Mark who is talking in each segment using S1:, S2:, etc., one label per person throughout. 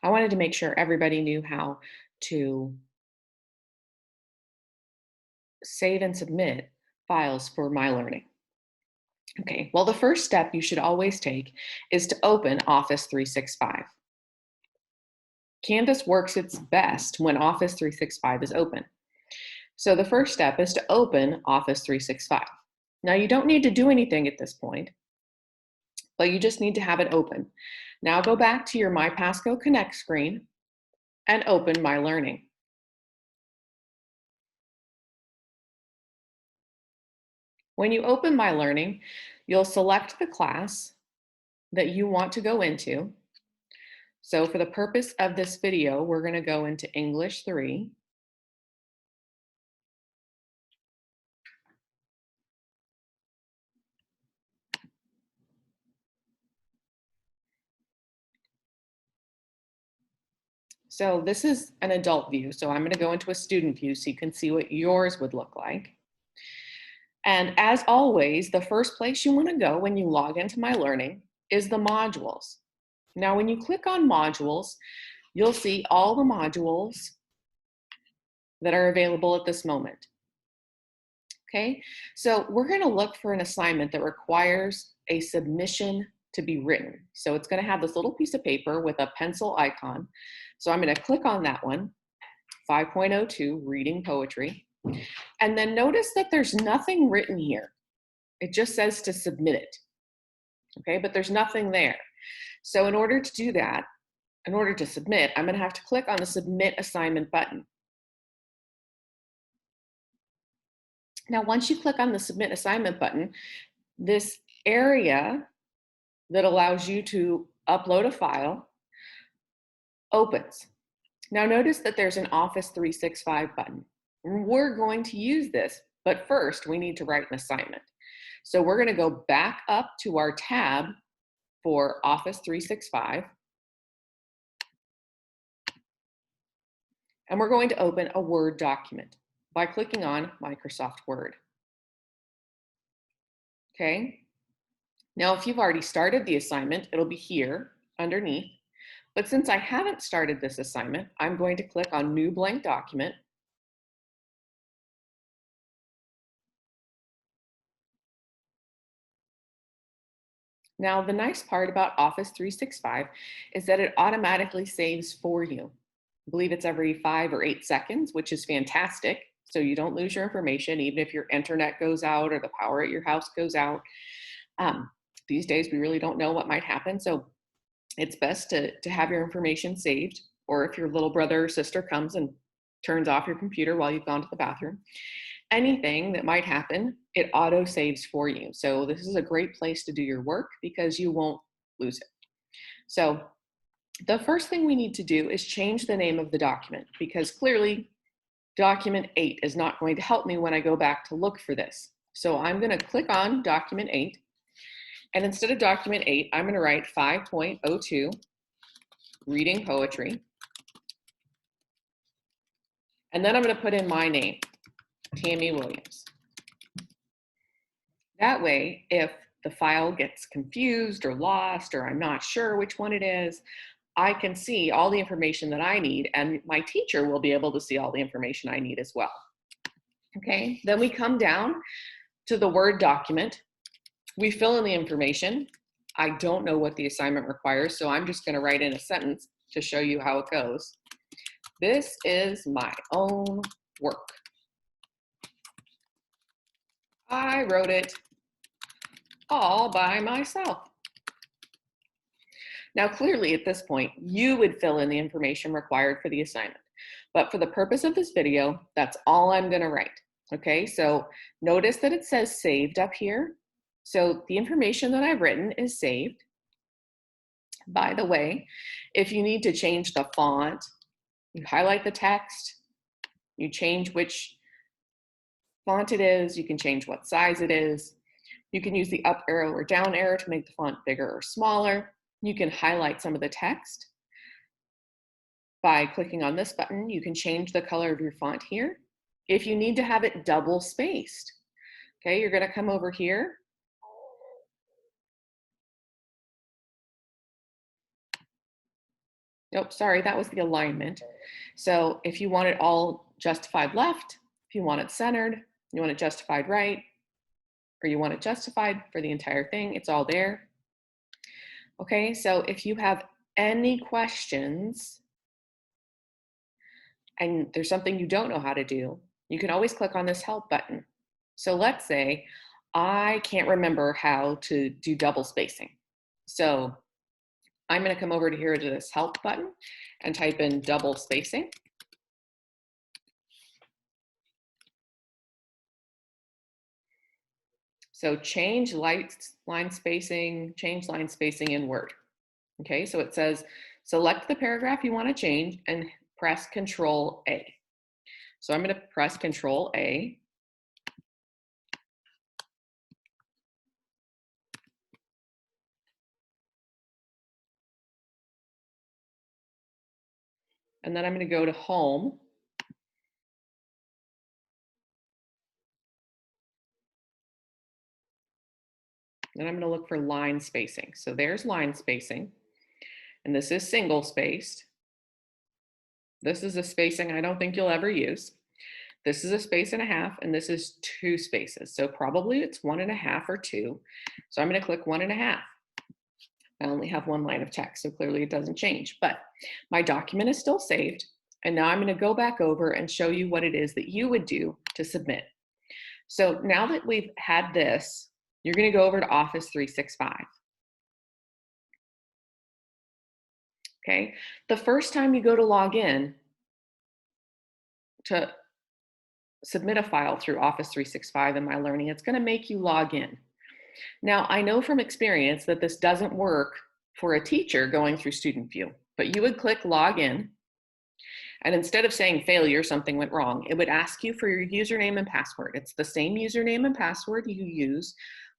S1: I wanted to make sure everybody knew how to save and submit files for MyLearning. Okay, well, the first step you should always take is to open Office 365. Canvas works its best when Office 365 is open. So the first step is to open Office 365. Now, you don't need to do anything at this point, but you just need to have it open. Now go back to your MyPassco Connect screen and open MyLearning. When you open MyLearning, you'll select the class that you want to go into. So for the purpose of this video, we're going to go into English 3. So this is an adult view, so I'm going to go into a student view so you can see what yours would look like. And as always, the first place you want to go when you log into MyLearning is the modules. Now, when you click on modules, you'll see all the modules that are available at this moment. Okay, so we're going to look for an assignment that requires a submission to be written. So it's going to have this little piece of paper with a pencil icon. So I'm going to click on that one, 5.02, reading poetry. And then notice that there's nothing written here. It just says to submit it. Okay, but there's nothing there. So in order to do that, in order to submit, I'm going to have to click on the Submit Assignment button. Now, once you click on the Submit Assignment button, this area that allows you to upload a file opens. Now, notice that there's an Office 365 button. We're going to use this, but first we need to write an assignment. So we're going to go back up to our tab for Office 365. And we're going to open a Word document by clicking on Microsoft Word. Okay. Now, if you've already started the assignment, it'll be here underneath. But since I haven't started this assignment, I'm going to click on New Blank Document. Now, the nice part about Office 365 is that it automatically saves for you. I believe it's every 5 or 8 seconds, which is fantastic. So you don't lose your information, even if your internet goes out or the power at your house goes out. These days, we really don't know what might happen. So it's best to have your information saved, or if your little brother or sister comes and turns off your computer while you've gone to the bathroom. Anything that might happen, it auto saves for you. So this is a great place to do your work because you won't lose it. So the first thing we need to do is change the name of the document, because clearly document 8 is not going to help me when I go back to look for this. So I'm going to click on document 8. And instead of document 8, I'm going to write 5.02, reading poetry. And then I'm going to put in my name, Tammy Williams. That way, if the file gets confused or lost, or I'm not sure which one it is, I can see all the information that I need, and my teacher will be able to see all the information I need as well. Okay, then we come down to the Word document. We fill in the information. I don't know what the assignment requires, so I'm just going to write in a sentence to show you how it goes. This is my own work. I wrote it all by myself. Now, clearly at this point, you would fill in the information required for the assignment. But for the purpose of this video, that's all I'm going to write. Okay, so notice that it says saved up here. So the information that I've written is saved. By the way, if you need to change the font, you highlight the text, you change which font it is, you can change what size it is. You can use the up arrow or down arrow to make the font bigger or smaller. You can highlight some of the text. By clicking on this button, you can change the color of your font here. If you need to have it double spaced, okay, you're going to come over here. Nope, sorry, that was the alignment. So if you want it all justified left, if you want it centered, you want it justified right, or you want it justified for the entire thing, it's all there. Okay, so if you have any questions and there's something you don't know how to do, you can always click on this help button. So let's say I can't remember how to do double spacing. So I'm going to come over to here to this help button and type in double spacing. So change line spacing, change line spacing in Word. Okay, so it says select the paragraph you want to change and press Control A. So I'm going to press Control A. And then I'm going to go to Home. And I'm going to look for line spacing. So there's line spacing. And this is single spaced. This is a spacing I don't think you'll ever use. This is a space and a half, and this is 2 spaces. So probably it's 1.5 or 2. So I'm going to click 1.5. I only have 1 line of text, so clearly it doesn't change. But my document is still saved. And now I'm going to go back over and show you what it is that you would do to submit. So now that we've had this, you're going to go over to Office 365. Okay, the first time you go to log in to submit a file through Office 365 in MyLearning, it's going to make you log in. Now, I know from experience that this doesn't work for a teacher going through Student View, but you would click log in, and instead of saying failure, something went wrong, it would ask you for your username and password. It's the same username and password you use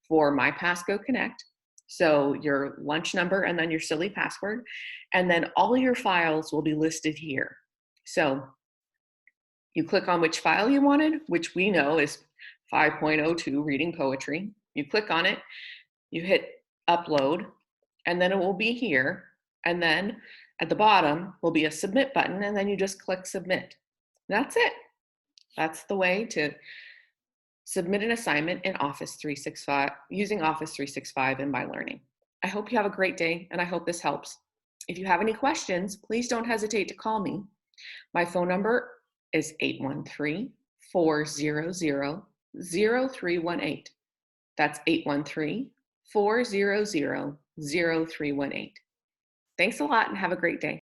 S1: for MyPassGo Connect. So your lunch number and then your silly password, and then all your files will be listed here. So you click on which file you wanted, which we know is 5.02 reading poetry. You click on it, you hit upload, and then it will be here. And then at the bottom will be a submit button, and then you just click submit. That's it. That's the way to submit an assignment in Office 365 using Office 365 in MyLearning. I hope you have a great day, and I hope this helps. If you have any questions, please don't hesitate to call me. My phone number is 813-400-0318. That's 813-400-0318. Thanks a lot and have a great day.